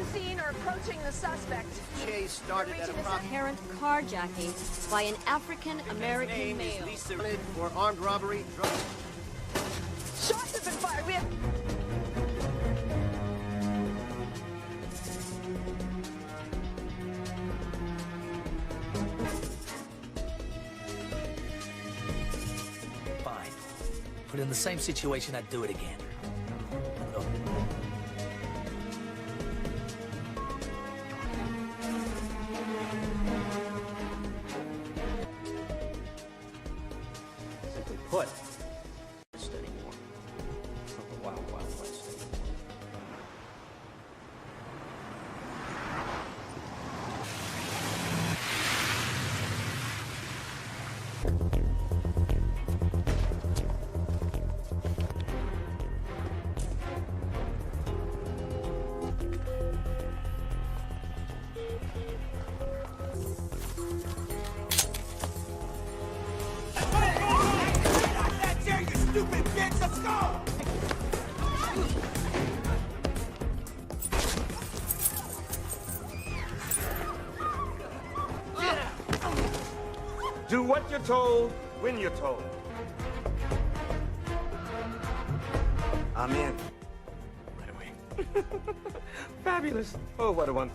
scene or approaching the suspect. Chase started at apparent carjacking by an African-American male. For armed robbery, drug. Shots have been fired. We have... Fine. But in the same situation, I'd do it again. Simply put, anymore. From the wild, wild west. Stupid bitch, let's go! Do what you're told, when you're told. I'm in. Right away. Fabulous. Oh, what a one.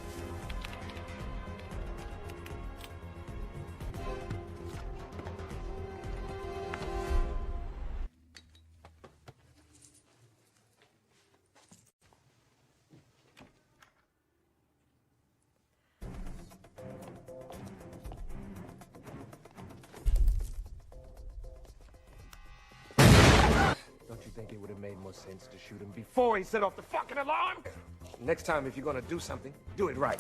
Don't you think it would have made more sense to shoot him before he set off the fucking alarm? Next time, if you're gonna do something, do it right.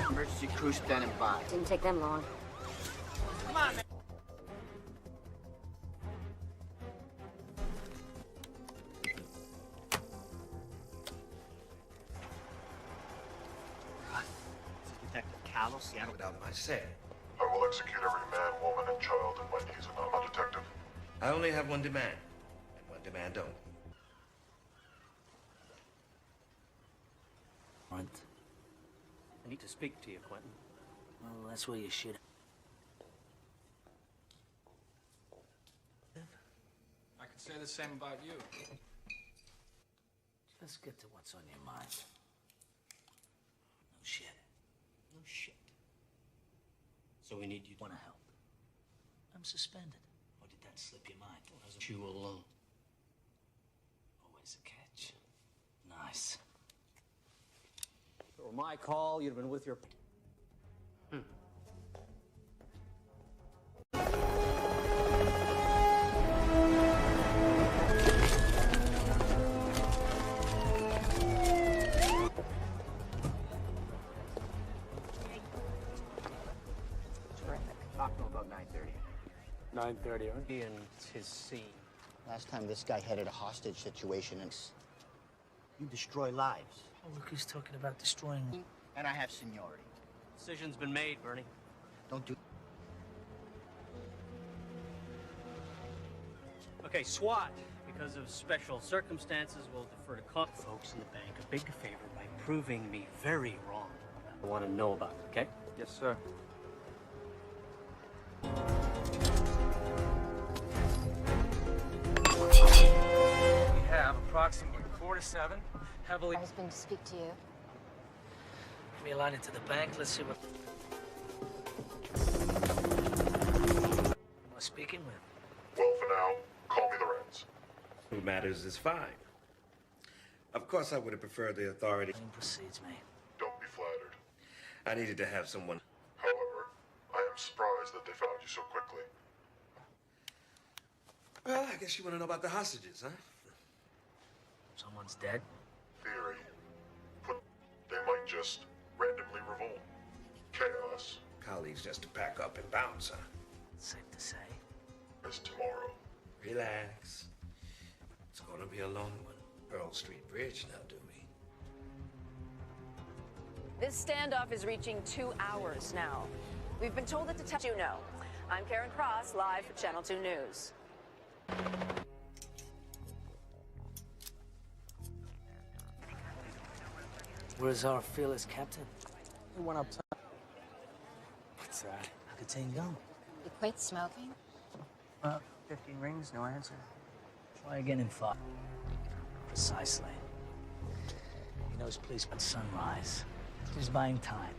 Emergency crew standing by. Didn't take them long. Come on, man. Seattle. Without my say. I will execute every man, woman, and child in my needs, and I'm a detective. I only have one demand, and one demand only. What? I need to speak to you, Quentin. Well, that's where you should. I could say the same about you. Just get to what's on your mind. No shit. No shit. So we need you to want to help. I'm suspended. Or did that slip your mind? Wasn't you alone? Always a catch. Nice. If it were my call, you'd have been with your... Talk to him about 9:30. 9:30, huh? He and his scene. Last time this guy headed a hostage situation and you destroy lives. Oh, look who's talking about destroying. And I have seniority. Decision's been made, Bernie. Don't do... Okay, SWAT. Because of special circumstances, we'll defer to folks in the bank a big favor by proving me very wrong. I want to know about it, okay? Yes, sir. We have approximately 4 to 7 heavily... Husband to speak to you. Give me a line into the bank. Let's see what... Who am I speaking with? Well, for now, call me Lorenz. Who matters is fine. Of course, I would have preferred the authority. Plane precedes me. Don't be flattered. I needed to have someone. However, I am surprised that they found you so quickly. Well, I guess you want to know about the hostages, huh? Someone's dead? Theory. They might just randomly revolt. Chaos. Colleagues just to pack up and bounce, huh? Safe to say. Is tomorrow. Relax. It's gonna be a long one. Pearl Street Bridge now, do me. This standoff is reaching 2 hours now. We've been told that detective you know. I'm Karen Cross, live for Channel 2 News. Where's our fearless captain? He went up top. What's that? How could Ting go? You quit smoking? 15 rings, no answer. Try again in 5. Precisely. He knows police at sunrise. He's buying time.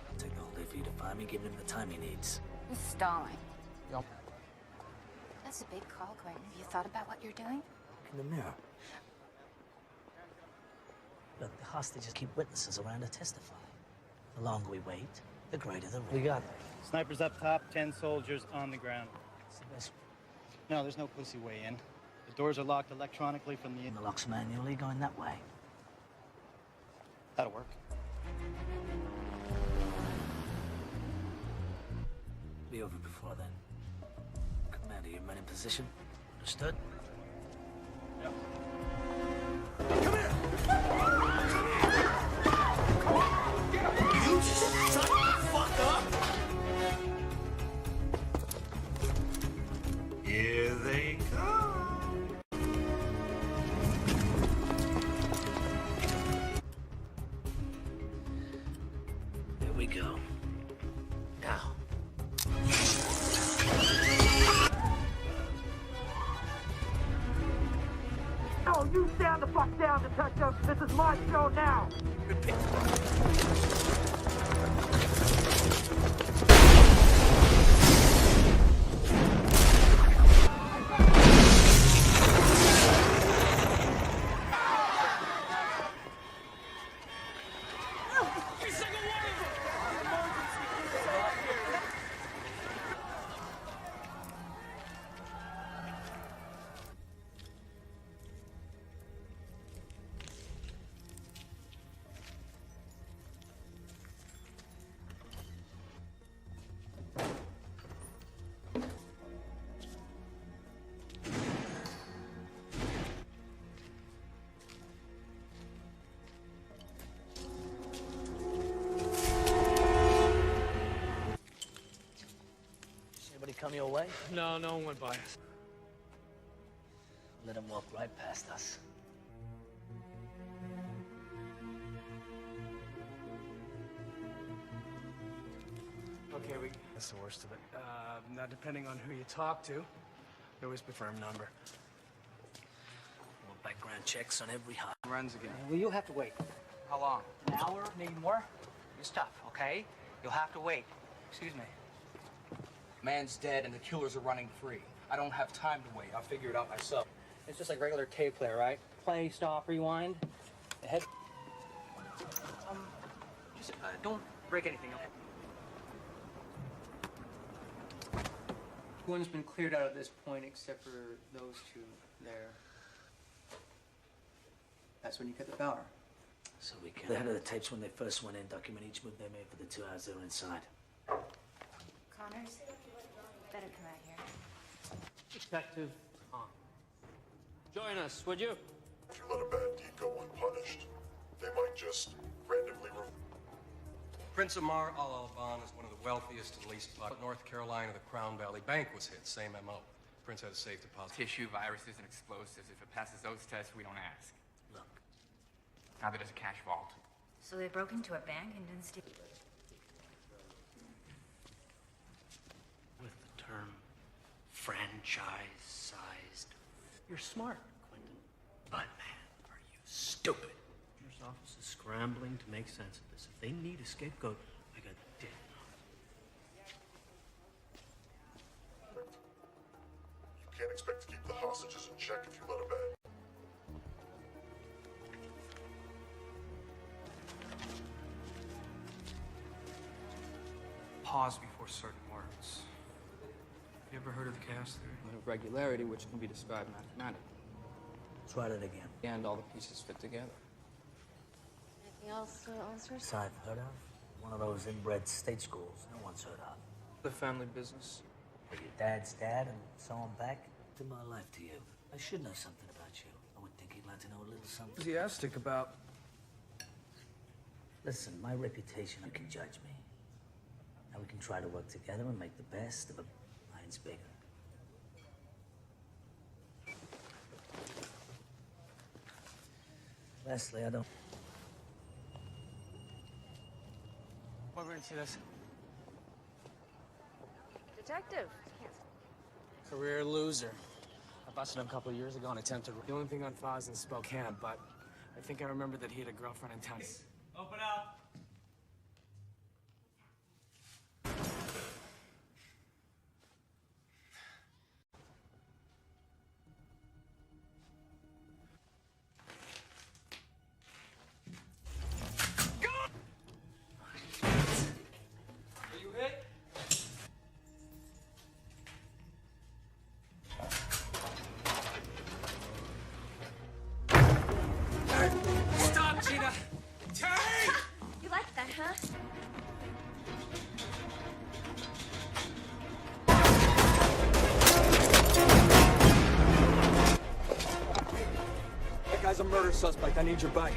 I'll take the whole day for you to find me, giving him the time he needs. He's stalling. Yup. That's a big call, Quentin. Have you thought about what you're doing? Look in the mirror. Look, the hostages keep witnesses around to testify. The longer we wait, the greater the risk. We got them. Snipers up top, 10 soldiers on the ground. It's the best. No, there's no pussy way in. The doors are locked electronically from the... And the lock's manually going that way. That'll work. Be over before then. Commander, your men in position. Understood? Come here! You shut the fuck up! Here they come. Here we go. Now. Oh, you stand the fuck down, detective. This is my show now. Anybody come your way? No, no one went by us. Let him walk right past us. Okay, that's the worst of it. Now, depending on who you talk to, there was a firm number. More background checks on every hot. Runs again. Well, you'll have to wait. How long? An hour, maybe more. Your stuff, okay? You'll have to wait. Excuse me. Man's dead and the killers are running free. I don't have time to wait. I'll figure it out myself. It's just like regular tape player, right? Play, stop, rewind. Ahead. Just don't break anything, okay? One's been cleared out at this point except for those two there. That's when you cut the power. So we can. The head of the tapes when they first went in, document each move they made for the 2 hours they were inside. Connors, better come out here. Detective Tom. Join us, would you? If you let a bad deed go unpunished, they might just randomly Prince Amar Al-Alban is one of the wealthiest and least popular. North Carolina, the Crown Valley Bank was hit. Same MO. Prince had a safe deposit. Tissue, viruses, and explosives. If it passes those tests, we don't ask. Look. Now that it's a cash vault. So they broke into a bank and didn't steal. With the term franchise-sized. You're smart, Quentin. But man, are you stupid. Your office is scrambling to make sense of this. If they need a scapegoat, I got dead. You can't expect to keep the hostages in check if you let a bad. Pause before certain words. You ever heard of the chaos theory? Of regularity, which can be described mathematically. Let's write it again. And all the pieces fit together. Anything else, officer? Side heard of? One of those inbred state schools no one's heard of. The family business. But your dad's dad and so on back. To my life to you. I should know something about you. I would think you'd like to know a little something. Enthusiastic about Listen, my reputation, you can judge me. Now we can try to work together and make the best of a mine's bigger. Leslie, I don't... We're going to see this. Detective. Career loser. I busted him a couple of years ago and attempted... The only thing on file is in Spokane, but I think I remember that he had a girlfriend in town. Open up. You like that, huh? That guy's a murder suspect. I need your bike.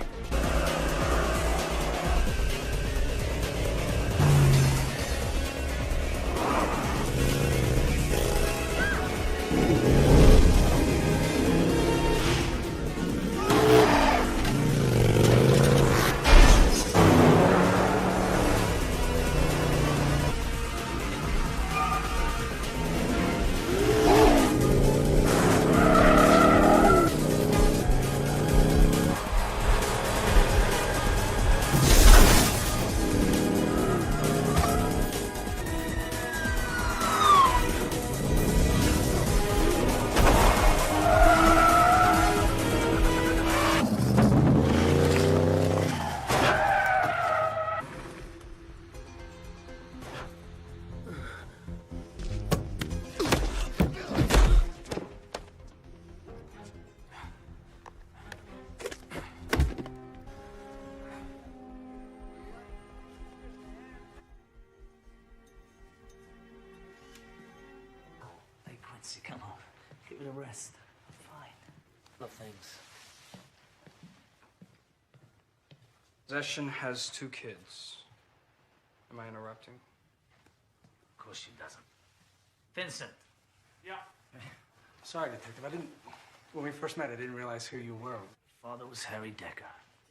Come on, give it a rest. I'm fine. No thanks. Possession has 2 kids. Am I interrupting? Of course she doesn't. Vincent. Yeah. Sorry, Detective. When we first met, I didn't realize who you were. Father was Harry Decker.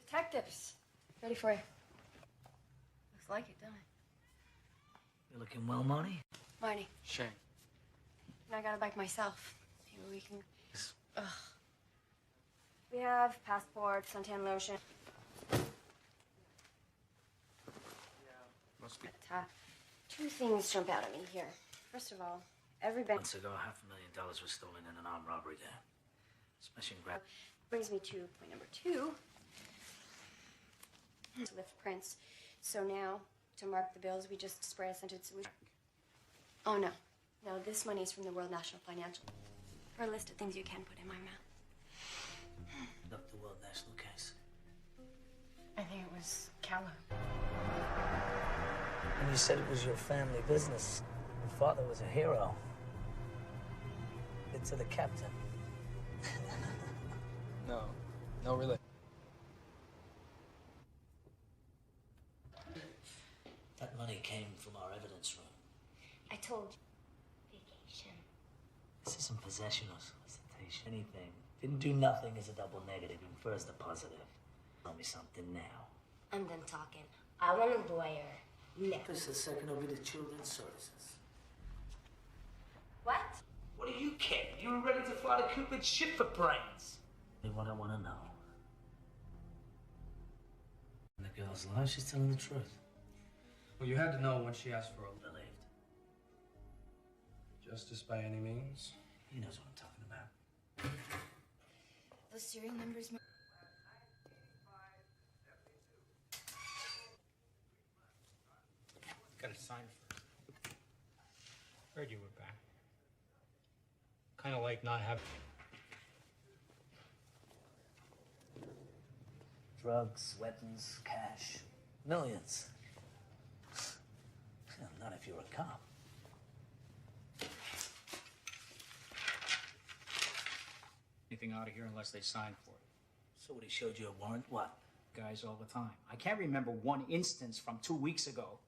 Detectives. Ready for you. Looks like it, don't it? You looking well, Marty? Marty. Shane. And I got a bike myself. Maybe we can... Ugh. We have passport, suntan lotion. Must be... 2 things jump out at me here. First of all, every bank... Months ago, $500,000 was stolen in an armed robbery there. Smash and grab. Brings me to point number 2. To lift prints. So now, to mark the bills, we just spray a scented solution. Oh, no. No, this money is from the World National Financial. For a list of things you can put in my mouth. Look, the World National case. I think it was Calla. And you said it was your family business. Your father was a hero. It's to the captain. No, really. That money came from our evidence room. I told you. Vacation. This isn't possession or solicitation. Anything. Didn't do nothing is a double negative. Infers the positive. Tell me something now. I'm done talking. I want a lawyer. Now. Just a second, I'll be the children's services. What? What do you care? You were ready to fly to Cupid's ship for brains. What I want to know. And the girl's alive, she's telling the truth. Well, you had to know when she asked for a... Believed. Justice by any means? He knows what I'm talking about. Those serial numbers... Got to sign first. Heard you were back. Kind of like not having... Drugs, weapons, cash. Millions. Not if you're a cop. anything out of here unless they sign for it. So what, he showed you a warrant? What? guys all the time. I can't remember one instance from 2 weeks ago.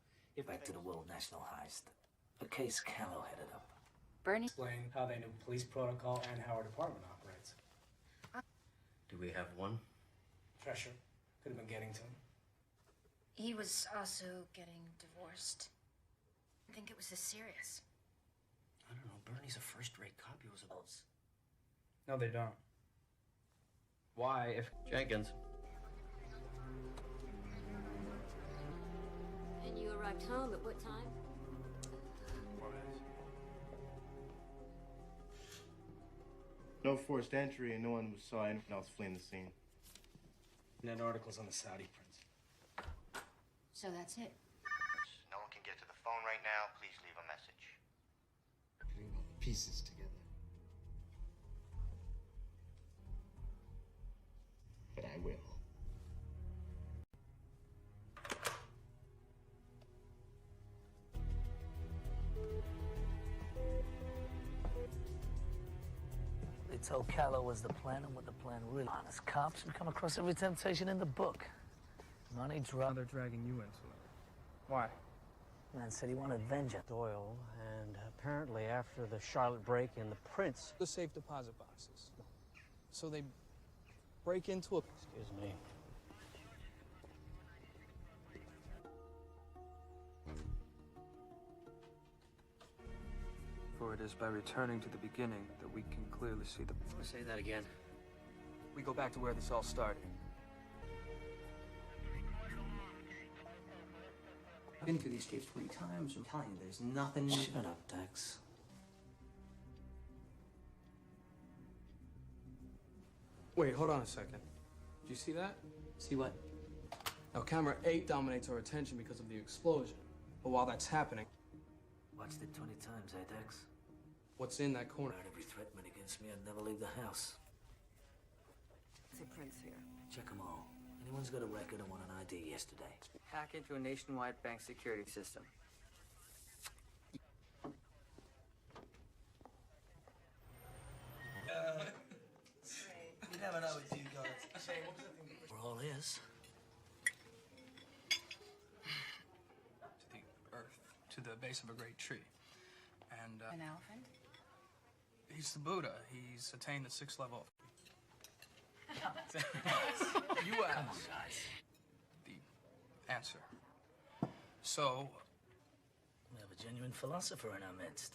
Back to the World National Heist. A case Camo headed up. Bernie? Explain how they knew police protocol and how our department operates. Do we have one? Pressure. Could have been getting to him. He was also getting divorced. I think it was this serious. I don't know. Bernie's a first-rate cop. He was a boss. No, they don't. Why, if... Jenkins. And you arrived home at what time? 4 minutes. No forced entry, and no one saw anyone else fleeing the scene. And then articles on the Saudi prince. So that's it. No one can get to the phone right now. Please leave a message. Putting all the pieces together. But I will. They told Callow was the plan and what the plan really. Honest cops, we come across every temptation in the book. Money, drugs. They're dragging you into it. Why? Man said he wanted vengeance. Doyle, and apparently after the Charlotte break-in, the prince... The safe deposit boxes. So they break into a... Excuse me. For it is by returning to the beginning that we can clearly see the... Say that again. We go back to where this all started. I've been through these tapes 3 times. I'm telling you, there's nothing... Shut up, Dex. Wait, hold on a second. Did you see that? See what? Now, camera 8 dominates our attention because of the explosion. But while that's happening... Watched it 20 times, eh, Dex? What's in that corner? Every threat made against me, I'd never leave the house. There's a prince here. Check them all. Anyone's got a record and want an ID yesterday. Hack into a nationwide bank security system. You never know with you guys. We're all ears. To the earth, to the base of a great tree. And, An elephant? he's the Buddha. He's attained the 6th level. You asked. Come on, guys. The answer. So, We have a genuine philosopher in our midst.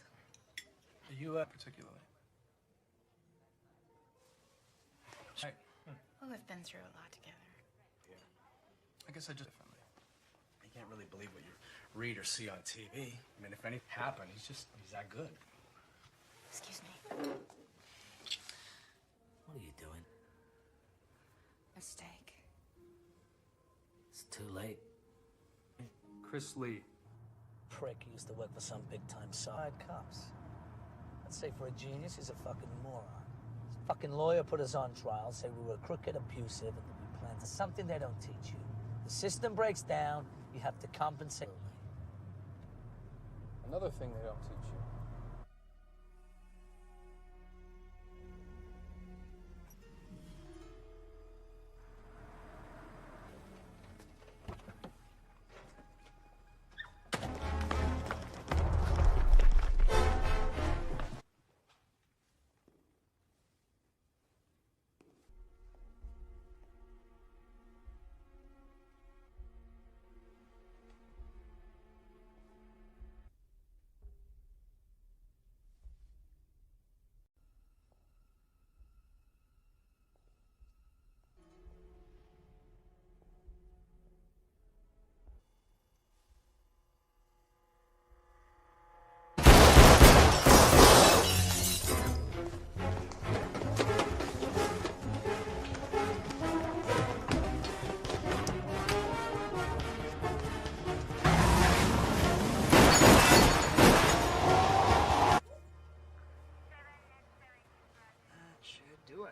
you, particularly. Right. Well, we've been through a lot together. I guess I just differently. You can't really believe what you read or see on TV. I mean, if anything happened, he's that good. Excuse me. What are you doing? Mistake. It's too late. Chris Lee. Prick used to work for some big-time side cops. I'd say for a genius, he's a fucking moron. His fucking lawyer put us on trial, say we were crooked, abusive, and that we planned something they don't teach you. The system breaks down, you have to compensate. Another thing they don't teach you.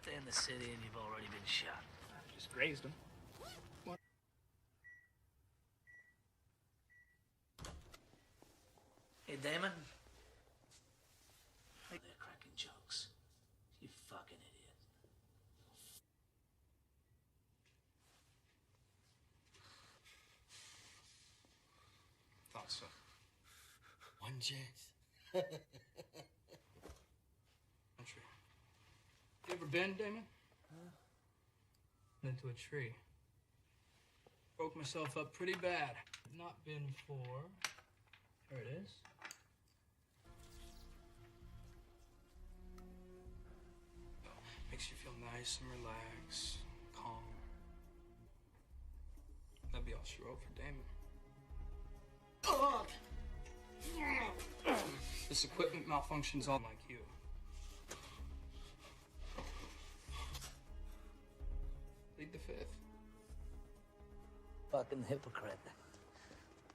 Stay in the city and you've already been shot. Just grazed him. Hey, Damon. They're cracking jokes. You fucking idiot. chance. You ever been, Damon? Into a tree. Broke myself up pretty bad. Not been for... Here it is. Makes you feel nice and relaxed, calm. That'd be all she wrote for Damon. This equipment malfunctions all like you. Plead the fifth. Fucking hypocrite.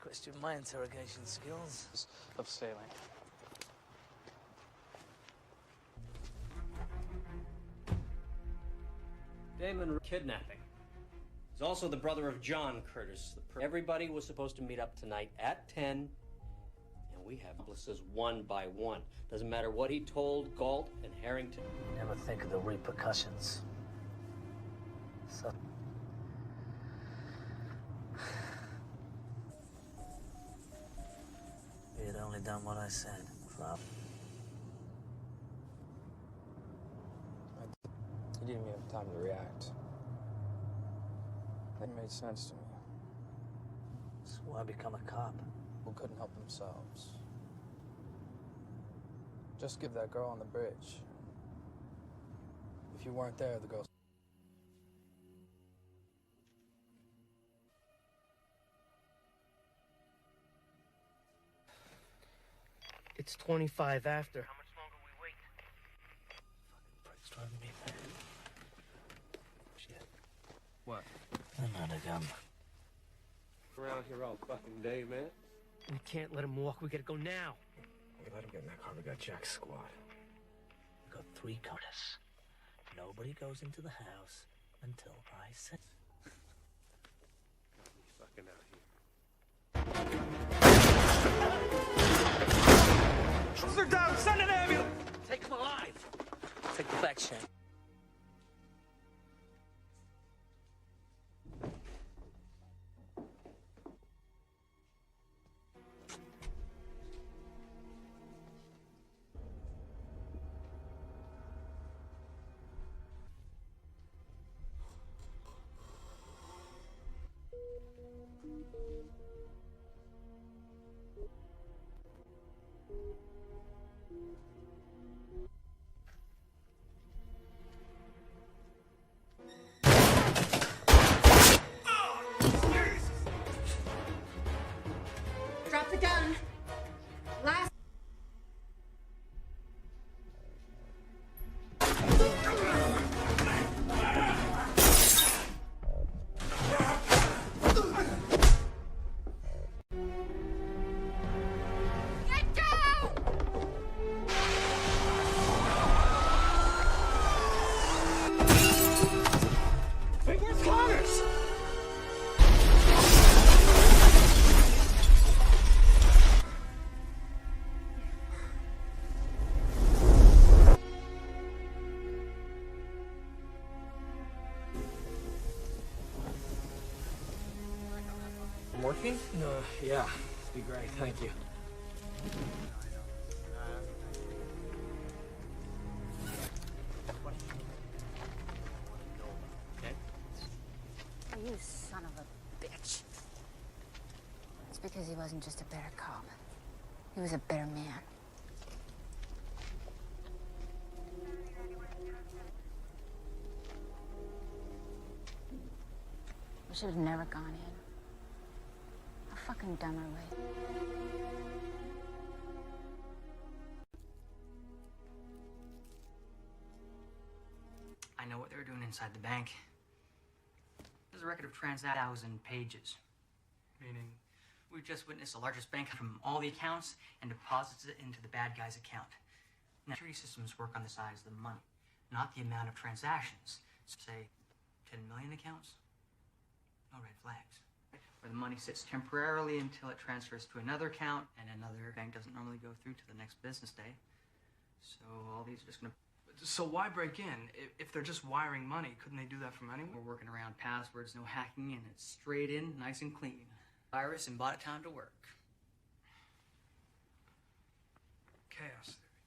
Question my interrogation skills. Of sailing. Damon kidnapping. He's also the brother of John Curtis. Everybody was supposed to meet up tonight at 10, and we have accomplices one by one. Doesn't matter what he told Galt and Harrington. Never think of the repercussions. So... He had only done what I said. Flop. You didn't even have time to react. That made sense to me. That's why I become a cop. Who couldn't help themselves. Just give that girl on the bridge. If you weren't there, the girl... It's 25 after. How much longer we wait? Fucking prick's driving me mad. Shit. What? Another gun. Around here all fucking day, man. We can't let him walk. We gotta go now. We let him get in that car. We got Jack's squad. We got 3 cars. Nobody goes into the house until I say. Fucking out here. They're down! Send an ambulance! Take them alive! Take the back chain. Drop the gun. Last. Get down! Hey, where's Connors? Working? Yeah. Be great, thank you. You son of a bitch. It's because he wasn't just a better cop. He was a better man. We should have never gone in. How fucking dumb are we? I know what they were doing inside the bank. There's a record of 1,000 pages. Meaning? We've just witnessed the largest bank from all the accounts and deposits it into the bad guy's account. Now, security systems work on the size of the money, not the amount of transactions. So, say, 10 million accounts? No red flags. Where the money sits temporarily until it transfers to another account, and another bank doesn't normally go through to the next business day. So all these are just gonna... So why break in? If they're just wiring money, couldn't they do that from anywhere? We're working around passwords, no hacking, and it's straight in, nice and clean. Virus and bought it time to work. chaos theory.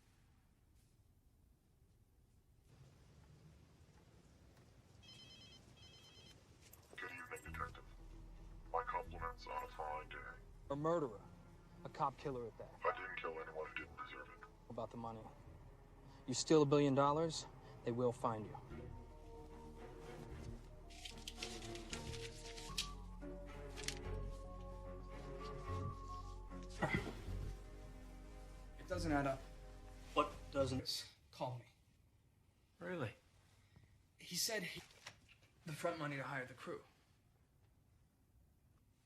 Good evening, Detective. My compliments on a fine day. A murderer. A cop killer at that. I didn't kill anyone who didn't deserve it. About the money. You steal $1 billion, they will find you. It doesn't add up. What doesn't? Call me. Really? He said the front money to hire the crew.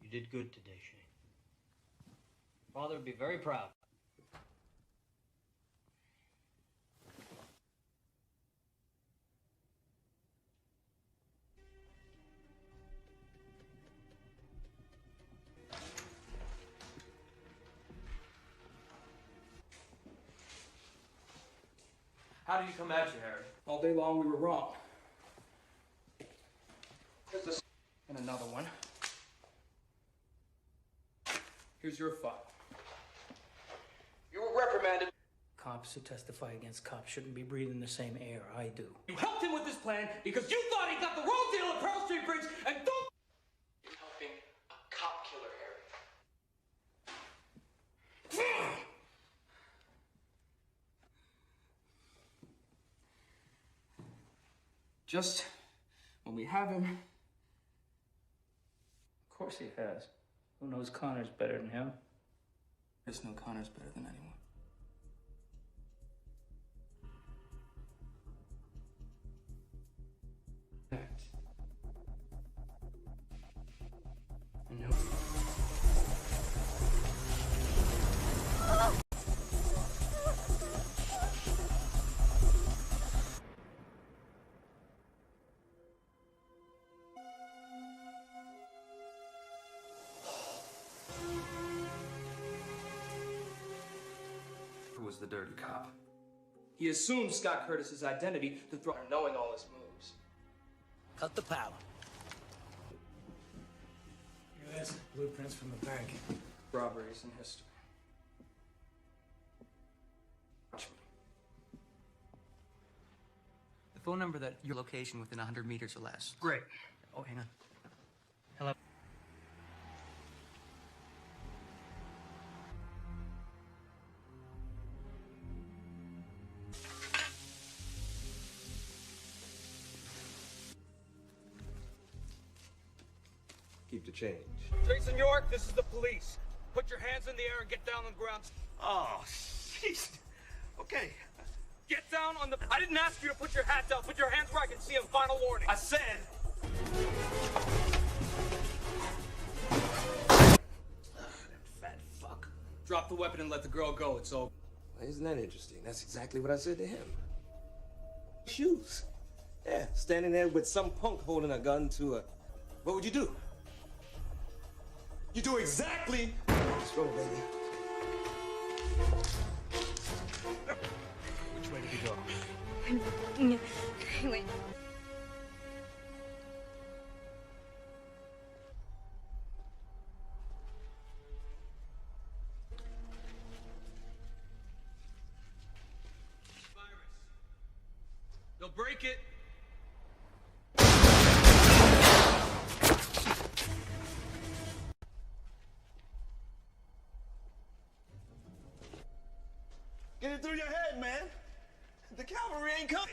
You did good today, Shane. Father would be very proud. How did you come at you, Harry? All day long we were wrong. Here's this and another one. Here's your file. You were reprimanded. Cops who testify against cops shouldn't be breathing the same air I do. You helped him with this plan because you thought he got the wrong deal at Pearl Street Bridge and don't... You're helping a cop killer, Harry. Just when we have him... Of course he has. Who knows Connor's better than him? There's no Connor's better than anyone. No. Who was the dirty cop? He assumed Scott Curtis's identity to throw knowing all his moves. Cut the power. Here's blueprints from the bank. Robberies in history. Watch me. The phone number that your location within 100 meters or less. Great. Oh, hang on. Hello. Keep the change. Jason York, this is the police. Put your hands in the air and get down on the ground. Oh, jeez. Okay. Get down on the... I didn't ask you to put your hat down. Put your hands where I can see them. Final warning. I said... That fat fuck. Drop the weapon and let the girl go. It's over. Isn't that interesting? That's exactly what I said to him. Shoes. Yeah, standing there with some punk holding a gun to a... What would you do? You do exactly... Let's roll, baby. Which way did he go? Wait. They'll break it. Get it through your head, man. The cavalry ain't coming.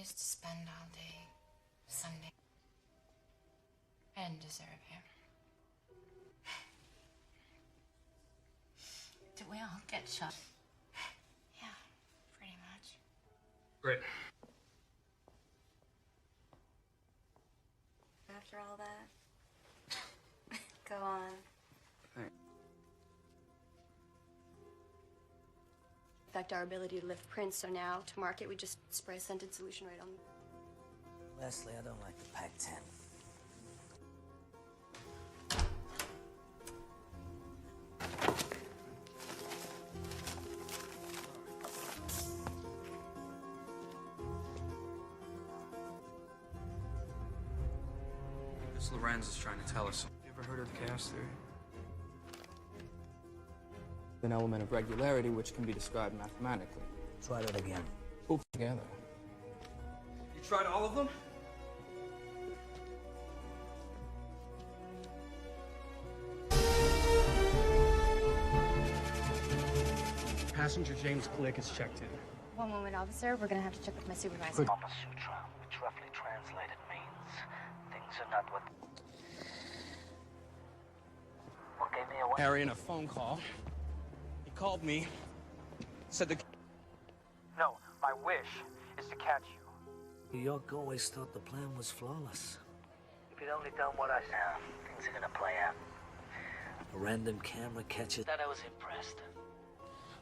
used to spend all day Sunday. I didn't deserve him. Did we all get shot? Yeah, pretty much. Great. After all that, go on. Thanks. Affect our ability to lift prints, so now to market we just spray a scented solution right on. Leslie, I don't like the Pac-10. This Lorenz is trying to tell us. You ever heard of the chaos theory? An element of regularity which can be described mathematically. Try that again. Oops. Together. You tried all of them? Passenger James Glick is checked in. One moment, officer. We're gonna have to check with my supervisor. Kama Sutra, which roughly translated means things are not what gave me away. Harry in a phone call. He called me, said the... No, my wish is to catch you. New York always thought the plan was flawless. If you'd only done what I said, things are gonna play out. A random camera catches. That I was impressed.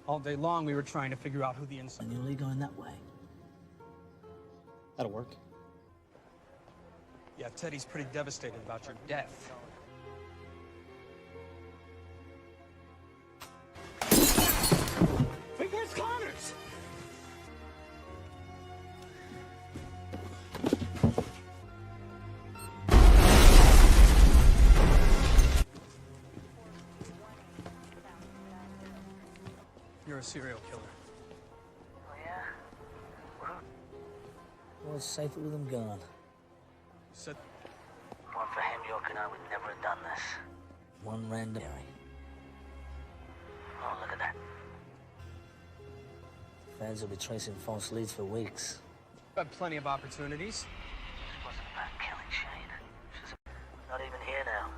All day long, we were trying to figure out who the inside... And you're only going that way. That'll work. Yeah, Teddy's pretty devastated about your death. Wait, where's Connors? You're a serial killer. Oh, yeah? Well, it's safer with them gone. Said... One for him, York and I would never have done this. One random. Oh, look at that. Fans will be tracing false leads for weeks. Got plenty of opportunities. This wasn't about killing Shane. She's not even here now.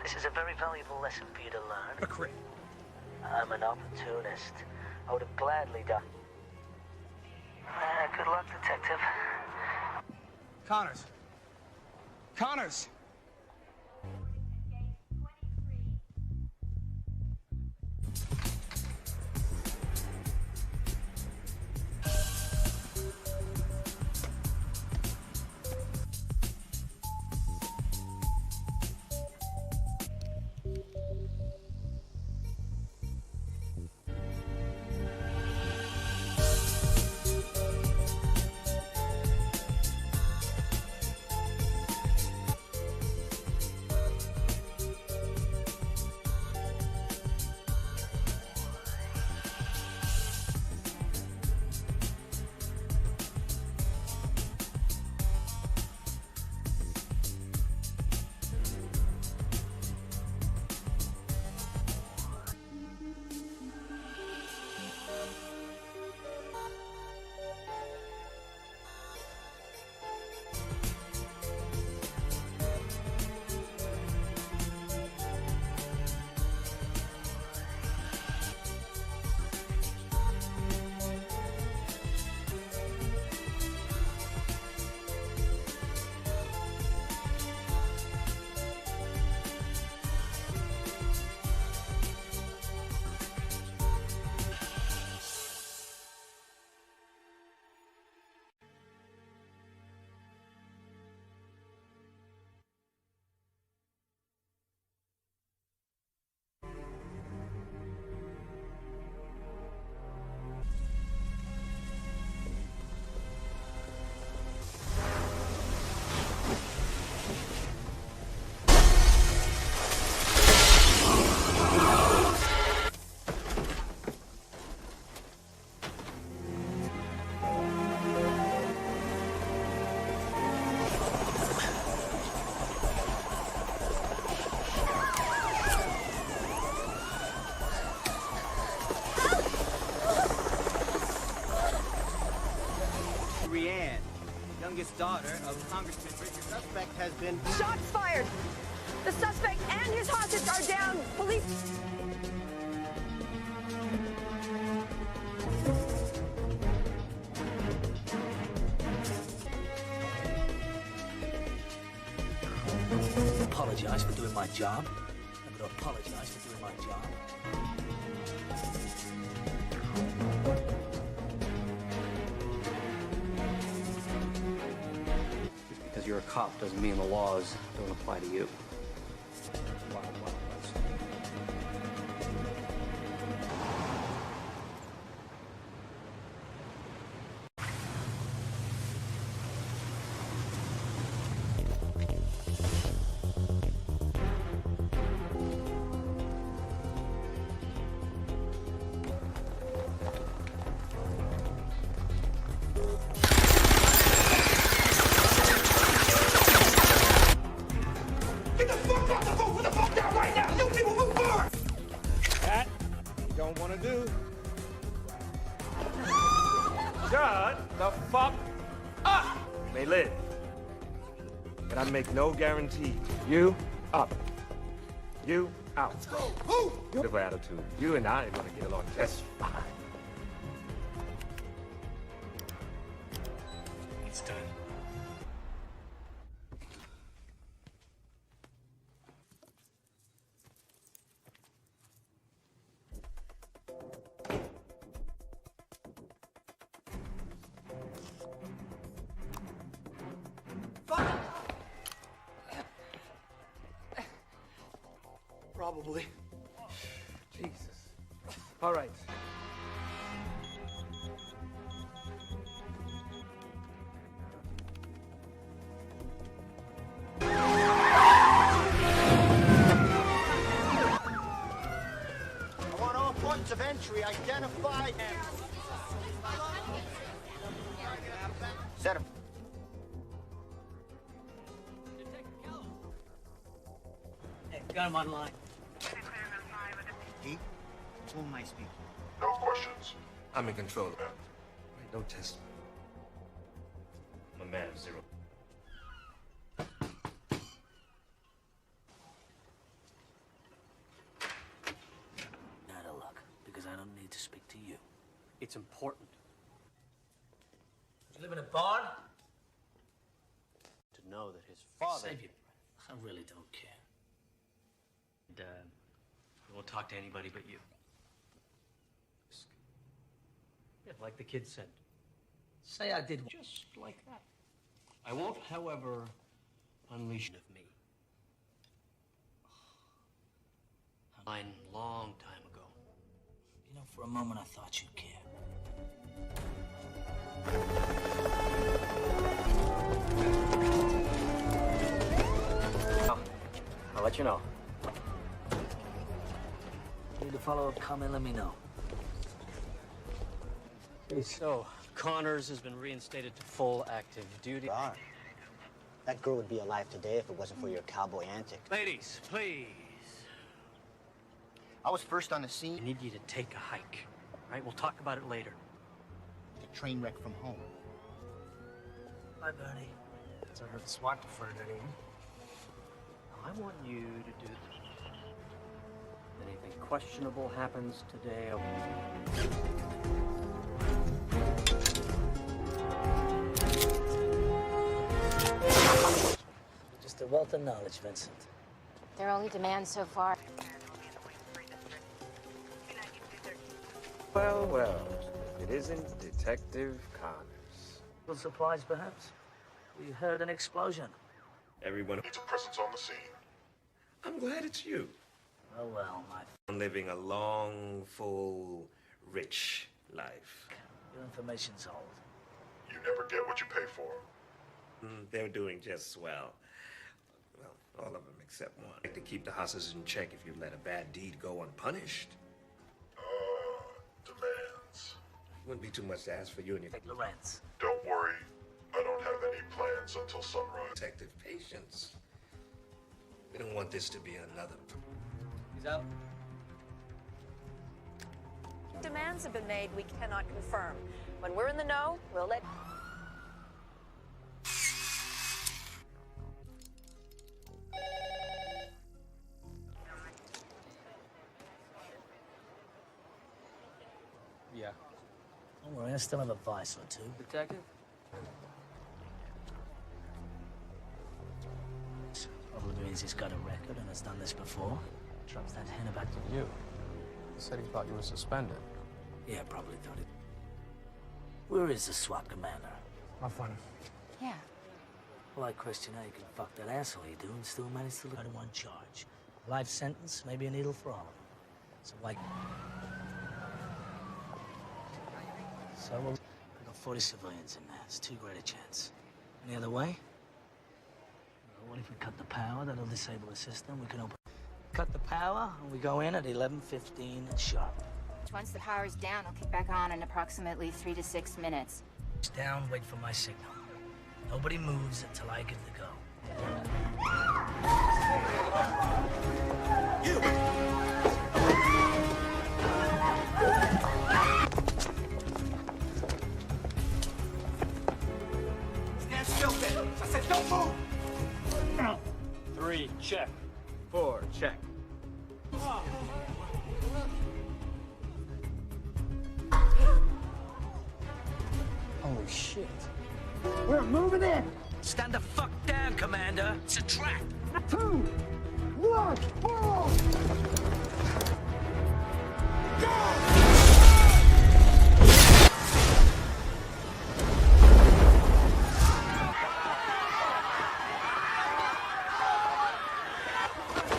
This is a very valuable lesson for you to learn. A crit. I'm an opportunist. I would have gladly done. Good luck, detective. Connors. Connors! youngest daughter of Congressman Richard. Suspect has been... Shots fired! The suspect and his hostage are down. Police... Apologize for doing my job. I'm gonna apologize for doing my job. Just because you're a cop doesn't mean the laws don't apply to you. Wild, wild west. Make no guarantee. You up. You out. Beautiful attitude. You and I are gonna get along just fine. It's done. Probably. Jesus. All right. I want all points of entry identified. Set him. Hey, got him online. Who am I speaking? No questions. I'm in control. Wait, don't test me. I'm a man of zero. Not a luck, because I don't need to speak to you. It's important You live in a barn? to know that his father... Save your breath. I really don't care. And, we won't talk to anybody but you. Yeah, like the kid said. Say I did. Just like that. I won't, however, unleash of me. Mine long time ago. You know, for a moment I thought you cared. I'll let you know. Need to follow up, Kamel, let me know. So, Connors has been reinstated to full active duty. That girl would be alive today if it wasn't for your cowboy antics. Ladies, please. I was first on the scene. I need you to take a hike. All right, we'll talk about it later. The train wreck from home. Bye, Bernie. So I heard the SWAT deferred it in. I want you to do this. If anything questionable happens today, Just a wealth of knowledge, Vincent. Their only demand so far. Well, well. It isn't Detective Connors. Little supplies, perhaps? We heard an explosion. Everyone needs a presence on the scene. I'm glad it's you. Oh, well, my... I'm living a long, full, rich life. Your information's old. You never get what you pay for. They're doing just swell. Well, all of them except one. Like to keep the hosses in check if you let a bad deed go unpunished. Demands. Wouldn't be too much to ask for you and your... Lorenz. Don't worry. I don't have any plans until sunrise. Detective patience. We don't want this to be another... He's out. Demands have been made we cannot confirm. When we're in the know, we'll let... Don't worry, I still have a vice or two. Detective? Probably means he's got a record and has done this before. Drops that hint about You. He said he thought you were suspended. Yeah, probably thought it. Where is the SWAT commander? Have fun. Yeah. Well, I question how you can fuck that asshole you do and still manage to look at one charge. Life sentence, maybe a needle for all of them. So why? So we've got 40 civilians in there. It's too great a chance. Any other way? Well, what if we cut the power? That'll disable the system. We can open. Cut the power, and we go in at 11:15 sharp. Once the power's down, I'll kick back on in approximately 3 to 6 minutes. It's down, wait for my signal. Nobody moves until I give the go. Stand still, Ben. I said don't move! 3, check. 4, check. Holy shit. We're moving in! Stand the fuck down, Commander. It's a trap. 2, 1, fall!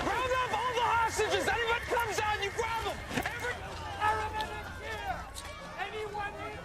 Round up all the hostages! Anyone comes out, you grab them! Every element is here! Anyone here?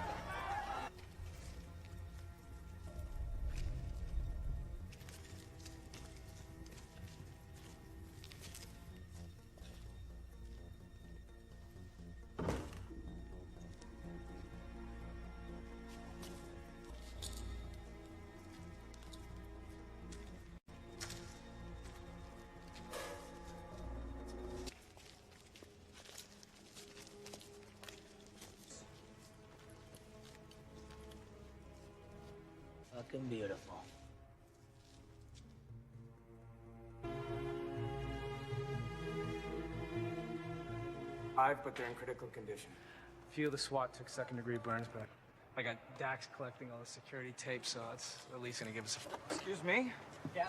Fucking beautiful. But they're in critical condition. A few of the SWAT took second-degree burns, but I got Dax collecting all the security tape, so it's at least gonna give us a... Excuse me? Yeah?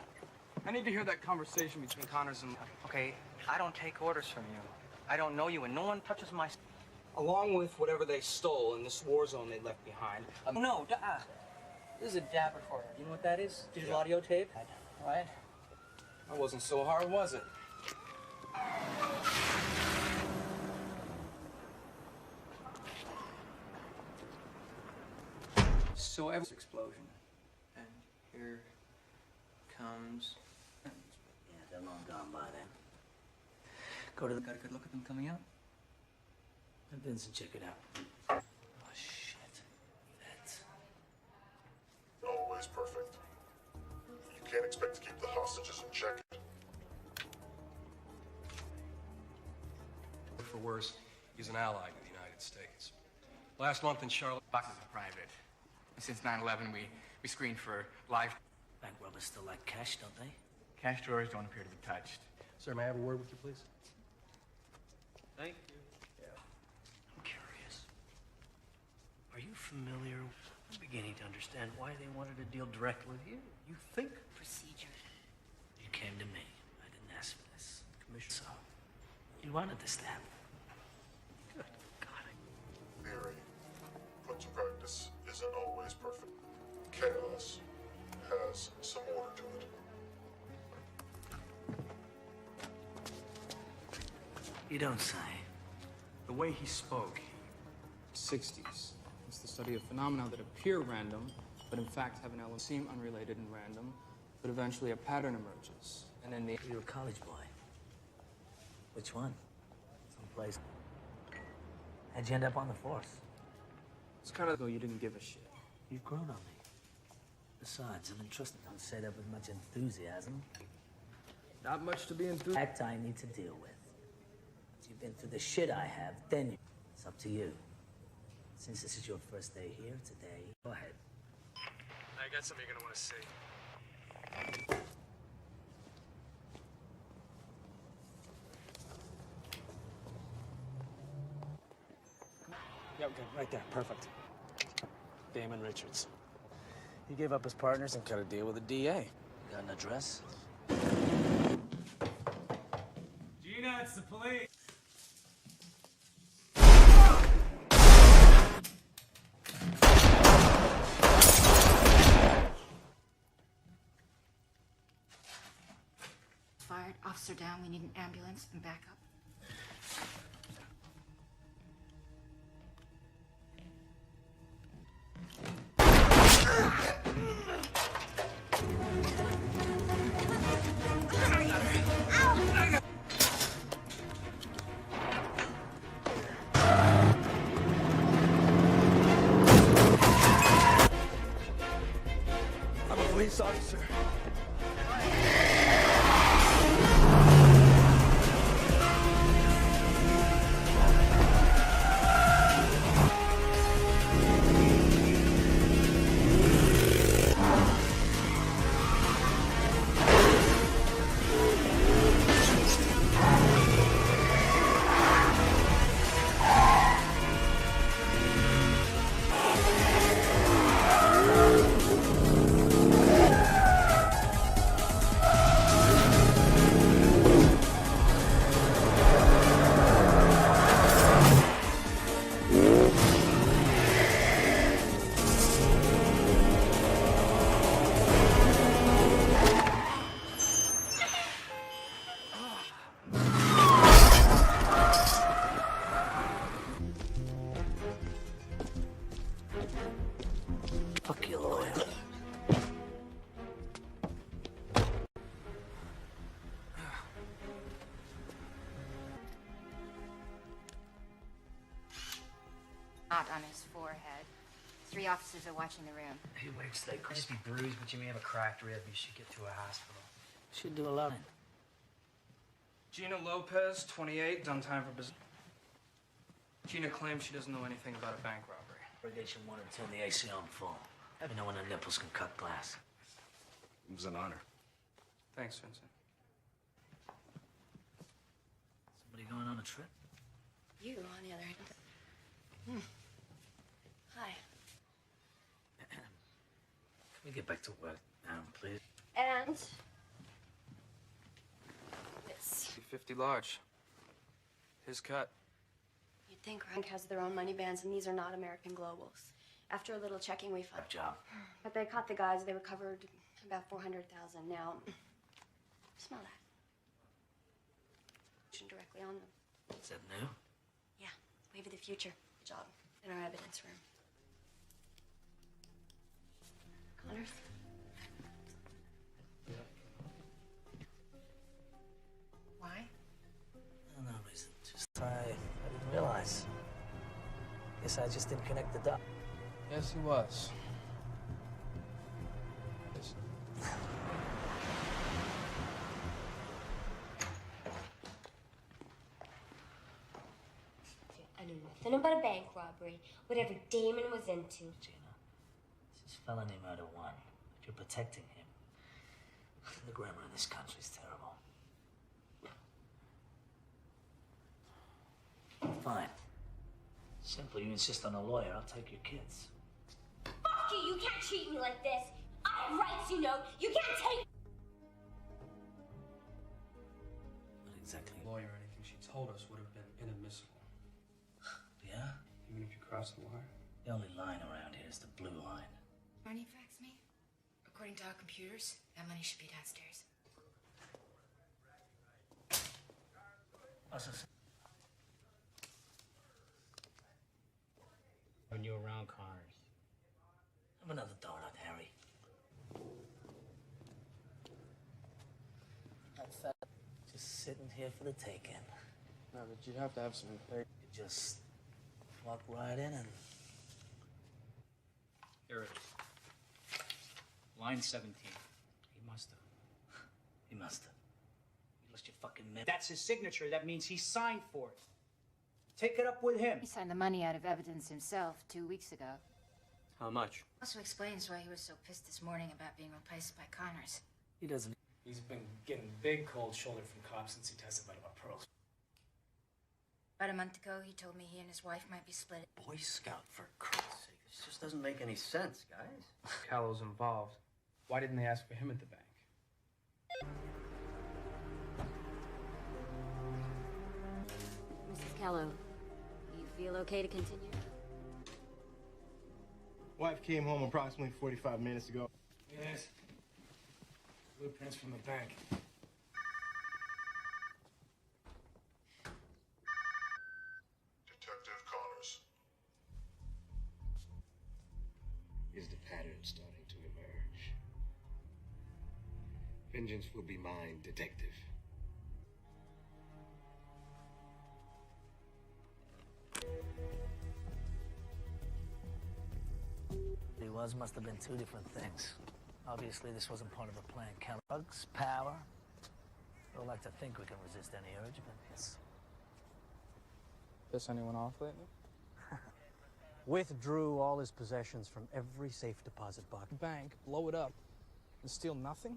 I need to hear that conversation between Connors and... Okay, I don't take orders from you. I don't know you, and no one touches my... Along with whatever they stole in this war zone they left behind. No, this is a DAB recorder. You know what that is? Digital audio tape? Right? That wasn't so hard, was it? So every explosion. And here comes... Yeah, they're long gone by then. Go to the... Got a good look at them coming out? Have Vincent check it out. Oh, shit. That's... Always perfect. You can't expect to keep the hostages in check. For worse, he's an ally to the United States. Last month in Charlotte... Boxes are private. Since 9/11, we screened for live... Bank robbers still like cash, don't they? Cash drawers don't appear to be touched. Sir, may I have a word with you, please? Thank you. I'm curious. Are you familiar? I'm beginning to understand why they wanted to deal directly with you. You think Procedure. You came to me. I didn't ask for this. Commissioner. So, you wanted this to happen. Good God. Theory, put to practice, isn't always perfect. Chaos has some order to it. You don't say. The way he spoke, 60s. It's the study of phenomena that appear random, but in fact have an element seem unrelated and random, but eventually a pattern emerges. And then the... You're a college boy. Which one? Someplace. How'd you end up on the force? It's kind of though you didn't give a shit. You've grown on me. Besides, I've entrusted. Don't say that with much enthusiasm. Not much to be enthused. Fact I need to deal with. If you've been through the shit I have, then you... It's up to you. Since this is your first day here today, go ahead. I got something you're gonna want to see. Yeah, okay, right there, perfect. Damon Richards. He gave up his partners and cut a deal with the DA. Got an address? Gina, it's the police. Fired. Officer down. We need an ambulance and backup. I'm a police officer. Fuck you, lawyer. Not on his forehead. 3 officers are watching the room. He wakes, they Could just be bruised, but you may have a cracked rib. You should get to a hospital. should do a lot. Gina Lopez, 28, done time for business. Gina claims she doesn't know anything about a bank robbery. Irrigation wanted to turn the AC on full. Let me know when the nipples can cut glass. It was an honor. Thanks, Vincent. Somebody going on a trip? You, on the other hand. Hi. Can we get back to work now, please? And this. 50 large. His cut. You'd think Rank has their own money bands, and these are not American globals. After a little checking, we found. Good job. But they caught the guys. They recovered about 400,000. Now, smell that. Directly on them. Is that new? Yeah, wave of the future. Good job. In our evidence room. Connors? Why? No reason. Just I didn't realize. Guess I just didn't connect the dots. Yes, he was. Yes. I knew nothing about a bank robbery, whatever Damon was into. Gina, this is felony murder 1. But you're protecting him. The grammar in this country is terrible. Fine. Simple. You insist on a lawyer, I'll take your kids. Fuck you! You can't treat me like this! I have rights, you know! You can't take— What exactly? Lawyer or anything she told us would have been inadmissible. Yeah? Even if you cross the wire? The only line around here is the blue line. Money fax me? According to our computers, that money should be downstairs. What's this? When you're around Connors. Have another donut, Harry. Just sitting here for the taking. No, but you'd have to have some faith. You just walk right in and... Here it is. Line 17. He must have. He must have. You lost your fucking man. That's his signature. That means he signed for it. Take it up with him. He signed the money out of evidence himself 2 weeks ago. How much? Also explains why he was so pissed this morning about being replaced by Connors. He doesn't... He's been getting big cold shoulder from cops since he testified about pearls. About a month ago, he told me he and his wife might be split. Boy Scout, for Christ's sake. It's just doesn't make any sense, guys. Callow's involved. Why didn't they ask for him at the bank? Mrs. Callow, you feel okay to continue? Wife came home approximately 45 minutes ago. Yes. Blueprints from the bank. Detective Connors. Is the pattern starting to emerge? Vengeance will be mine, detective. Must have been two different things. Obviously, this wasn't part of a plan. Drugs, power. I don't like to think we can resist any urge, but yes. Piss anyone off lately? Withdrew all his possessions from every safe deposit box. Bank, blow it up, and steal nothing?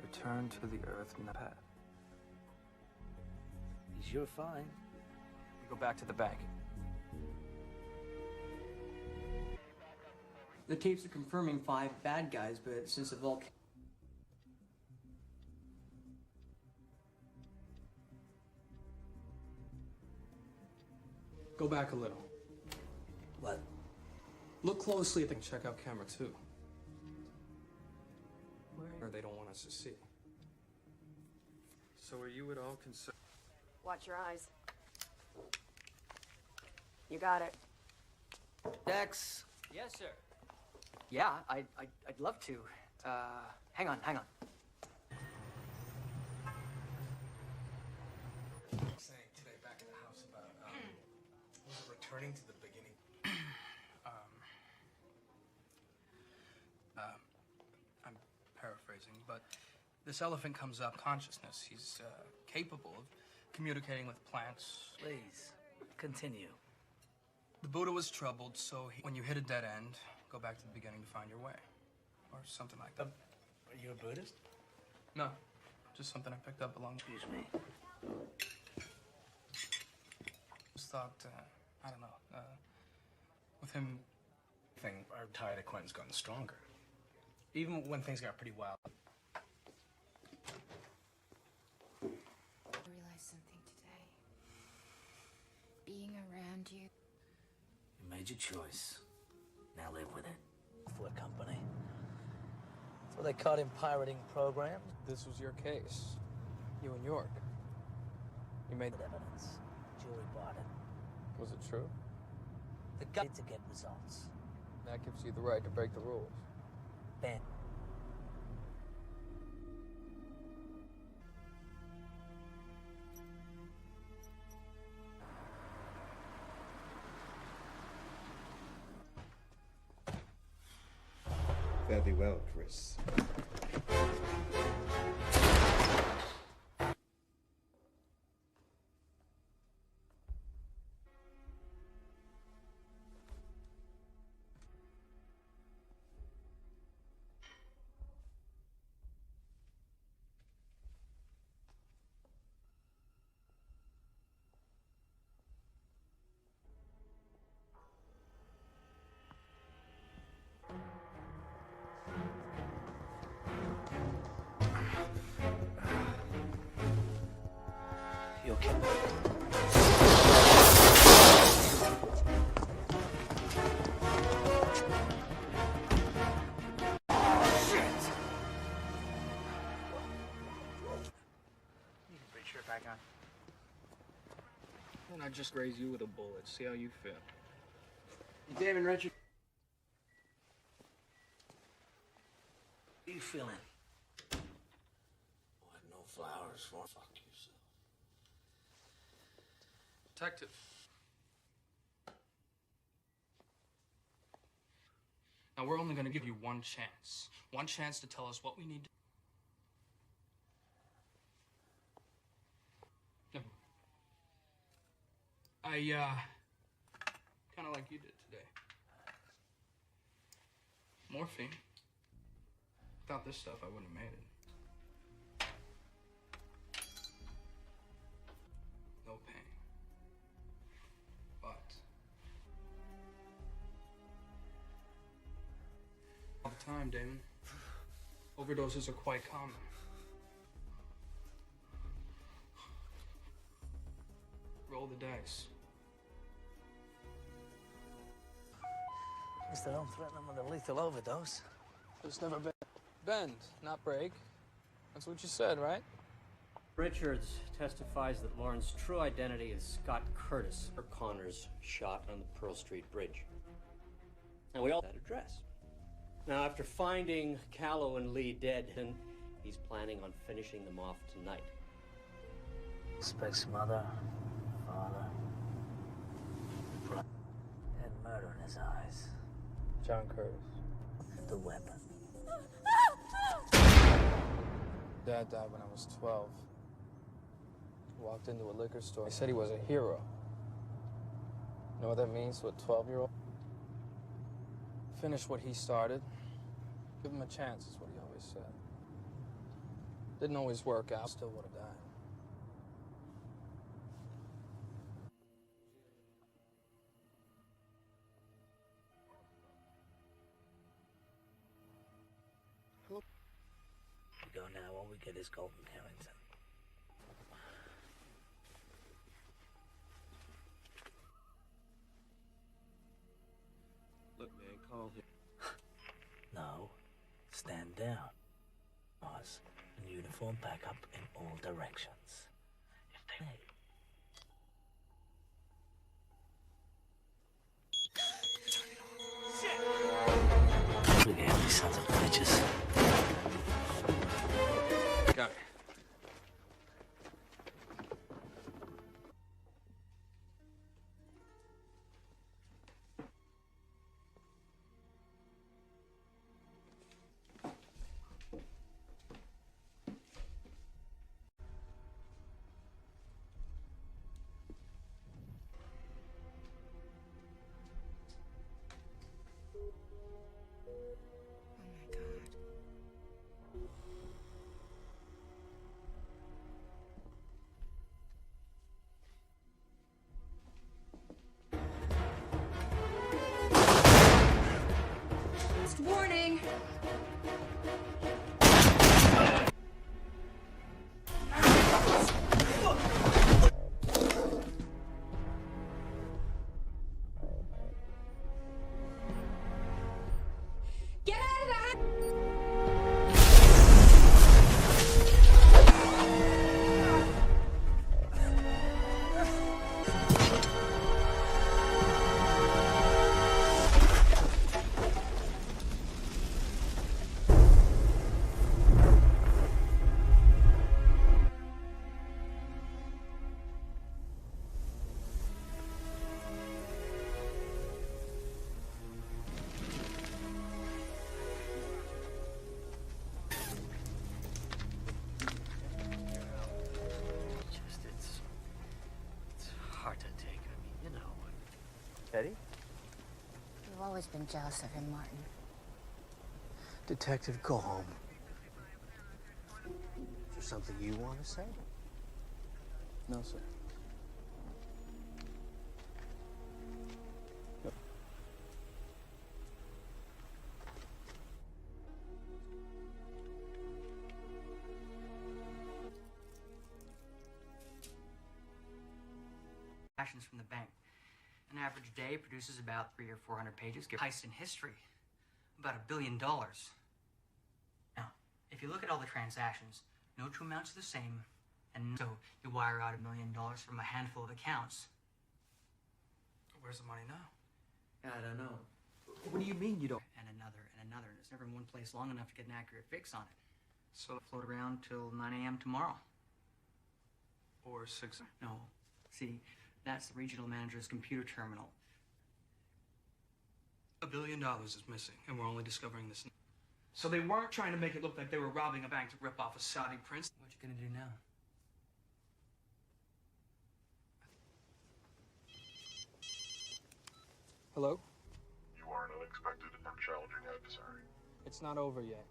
Return to the earth, Pat. You're fine. We go back to the bank. The tapes are confirming 5 bad guys, but since the vault... Go back a little. What? Look closely at the... Check out camera 2. Where they don't want us to see. So are you at all concerned? Watch your eyes. You got it. Dex. Yes, sir. Yeah, I'd love to. Hang on. Saying today back at the house about was it returning to the beginning? I'm paraphrasing, but this elephant comes up consciousness. He's capable of communicating with plants. Please, continue. The Buddha was troubled, so when you hit a dead end, go back to the beginning to find your way. Or something like that. Are you a Buddhist? No, just something I picked up along... Excuse me. Just thought, I don't know, with him... Our tied acquaintance gotten stronger. Even when things got pretty wild. I realized something today. Being around you. You made your choice. Now live with it. For a company. So they caught him pirating programs. This was your case. You in York. You made... Evidence. Jury bought it. Was it true? The guy to get results. That gives you the right to break the rules. Ben. Fare thee well, Chris. You okay? Back on. And I just raise you with a bullet. See how you feel. David Richard. How you feeling? Oh, I have no flowers for. Fuck yourself. Detective. Now, we're only going to give you one chance. One chance to tell us what we need to... Kind of like you did today. Morphine. Without this stuff, I wouldn't have made it. have time, Damon. Overdoses are quite common. Roll the dice. At least I don't threaten them with a lethal overdose. There's never been bend, not break. That's what you said, right? Richards testifies that Lauren's true identity is Scott Curtis, or Connors shot on the Pearl Street Bridge. And we all that address. Now, after finding Callow and Lee dead, he's planning on finishing them off tonight. Suspects mother, father, brother. Had murder in his eyes. John Curtis. The weapon. Dad died when I was 12. Walked into a liquor store. He said he was a hero. You know what that means to a 12-year-old? Finish what he started. Give him a chance, is what he always said. Didn't always work out. Still would have died. We go now, all we get is Golden Harrington. Look, man, call him. No, stand down. Pause, and uniform back up in all directions. If they Shit! Look at these sons of bitches. Got it. Warning! Get out of the Teddy? You've always been jealous of him, Martin. Detective, go home. Is there something you want to say? No, sir. Actions from the bank. An average day produces about 300 or 400 pages. Give heist in history. About $1 billion. Now, if you look at all the transactions, no two amounts are the same, and so you wire out $1 million from a handful of accounts. Where's the money now? I don't know. What do you mean you don't? And another, and another. And it's never in one place long enough to get an accurate fix on it. So it'll float around till 9 a.m. tomorrow. Or 6. No. See, that's the regional manager's computer terminal. $1 billion is missing, and we're only discovering this. So they weren't trying to make it look like they were robbing a bank to rip off a Saudi prince. What you gonna do now? Hello? You are an unexpected and challenging adversary. It's not over yet.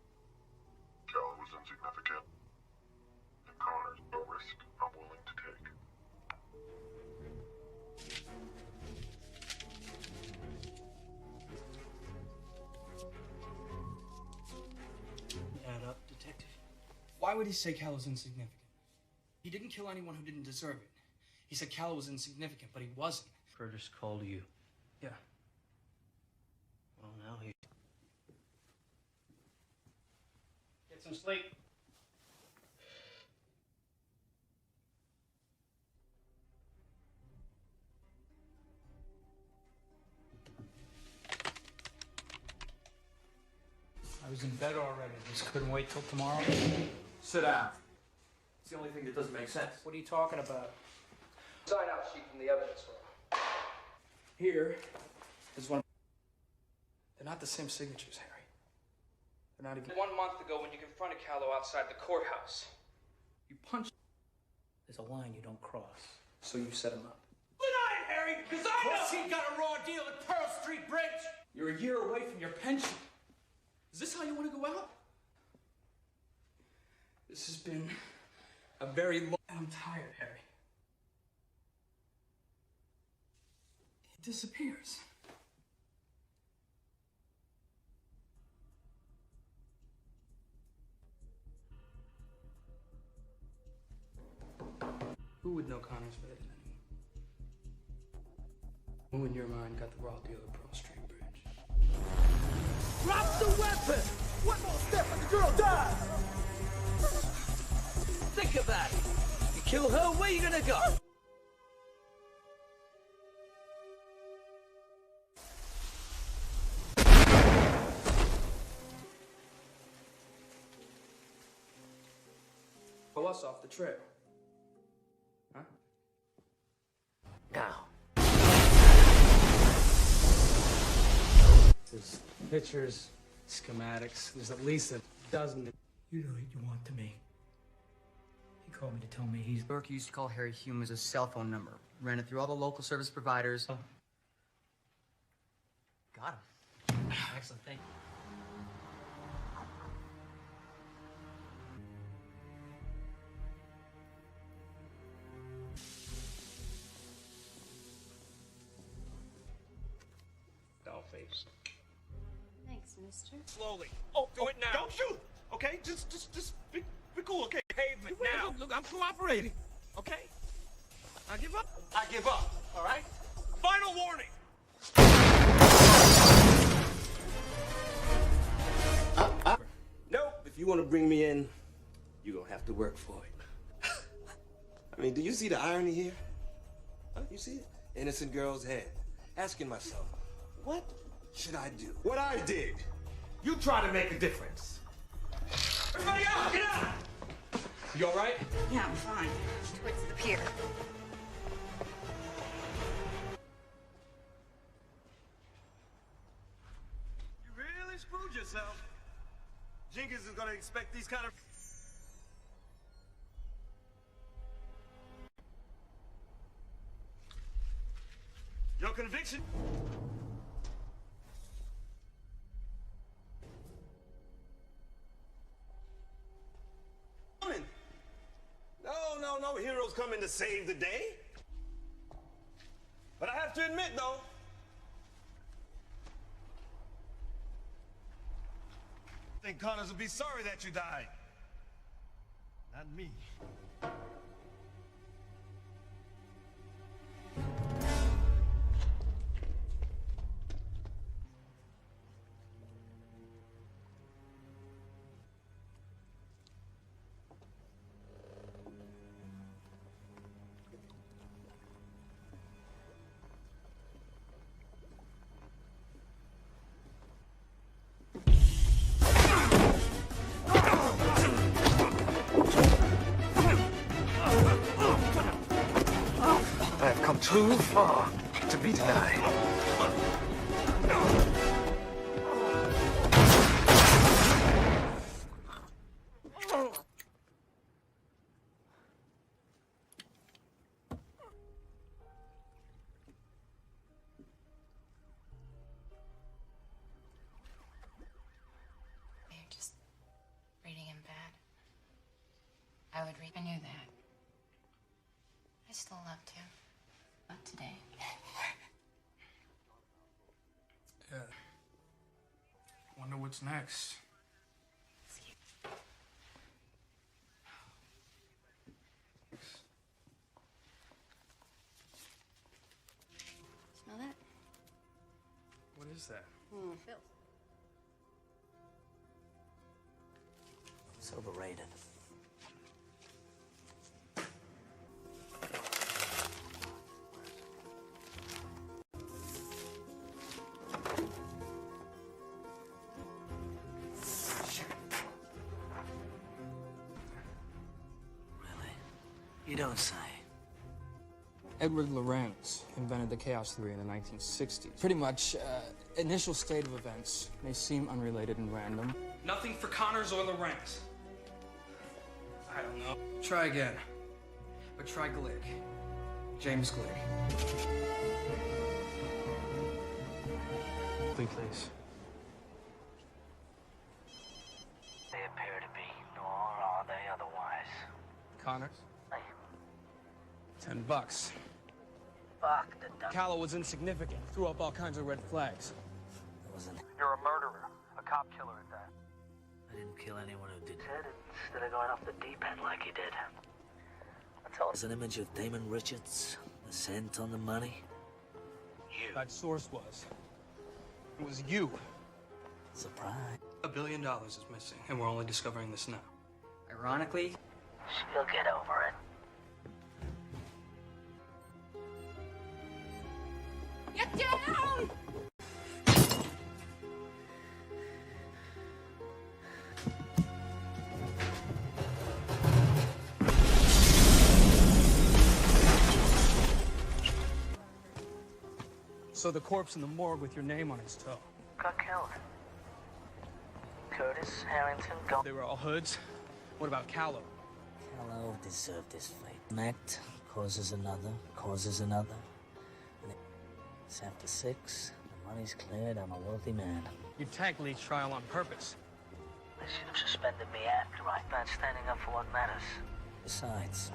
Callow was insignificant, and Connors a risk I'm willing to take. Why would he say Cal was insignificant? He didn't kill anyone who didn't deserve it. He said Cal was insignificant, but he wasn't. Curtis called you. Yeah. Well, now he... Get some sleep. I was in bed already. Just couldn't wait till tomorrow. Sit down. It's the only thing that doesn't make sense. What are you talking about? Sign out sheet from the evidence room. Here is one. They're not the same signatures, Harry. They're not even. 1 month ago, when you confronted Callow outside the courthouse, You punched. There's a line you don't cross. So you set him up. deny it, Harry, because I know he got a raw deal at Pearl Street Bridge. You're a year away from your pension. Is this how you want to go out? This has been a very long... I'm tired, Harry. He disappears. Who would know Connor's better than anyone? Who in your mind got the raw deal at Pearl Street Bridge? Drop the weapon! One more step and the girl dies! Think about it. You kill her, where you gonna go? Pull us off the trail. Huh? Now. There's pictures, schematics. There's at least a dozen. You know what you want to me. He called me to tell me he's... Burke used to call Harry Hume as a cell phone number. Ran it through all the local service providers. Oh. Got him. Excellent, thank you. Dollface. Thanks, mister. Slowly. Oh, do it now. Don't shoot. Okay, just be cool. Okay, pavement now. Look, I'm cooperating. Okay. I give up. I give up. All right. Final warning. Nope. If you want to bring me in, you're gonna have to work for it. I mean, do you see the irony here? Huh? You see it? Innocent girl's head. Asking myself, what should I do? What I did. You try to make a difference. Everybody out! Get out! You all right? Yeah, I'm fine. Towards the pier. You really screwed yourself. Jenkins is gonna expect these kind of... Your conviction? No heroes coming to save the day. But I have to admit, though, I think Connors will be sorry that you died. Not me. I've come too far to be denied. You're just reading him bad. I would read. I knew that. I still love to. Not today. Yeah. Wonder what's next. is that? Bills. It's overrated. You don't say. Edward Lorenz invented the chaos theory in the 1960s. Pretty much, initial state of events may seem unrelated and random. Nothing for Connors or Lorenz. I don't know. Try again. But try Glick. James Glick. Please. They appear to be, nor are they otherwise. Connors? $10. Fuck the dumb. Callow was insignificant. Threw up all kinds of red flags. You're a murderer. A cop killer at that. I didn't kill anyone who did. Said instead of going off the deep end like he did. That's all. There's an image of Damon Richards, the scent on the money. You. That source was. It was you. Surprise. $1 billion is missing, and we're only discovering this now. Ironically, she'll get over it. Get down! So the corpse in the morgue with your name on its toe. Got killed. Curtis, Harrington, Gold. They were all hoods. What about Callow? Callow deserved his fate. An act causes another, causes another. And it's after 6, the money's cleared, I'm a wealthy man. You tagged Lee's trial on purpose. They should have suspended me after not standing up for what matters. Besides,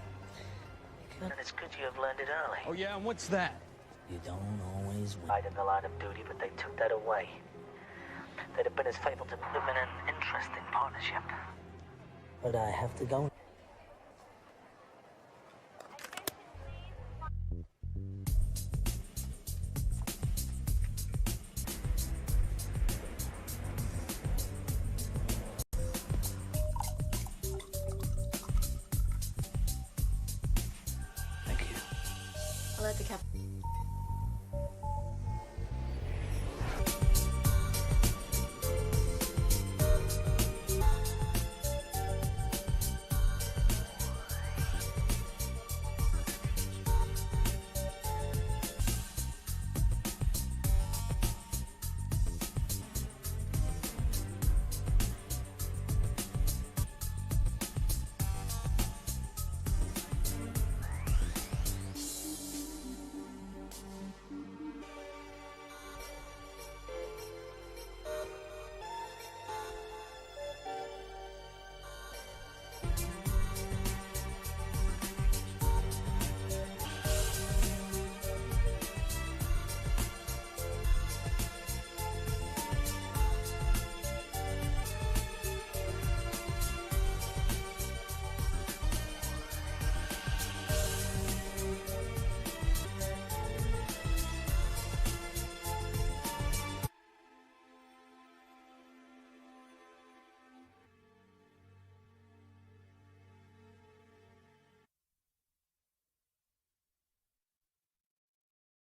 And it's good you have learned it early. Oh yeah, and what's that? you don't always win. Right in the line of duty, but they took that away. They'd have been as faithful to them in an interesting partnership. But I have to go. I'll let the cap.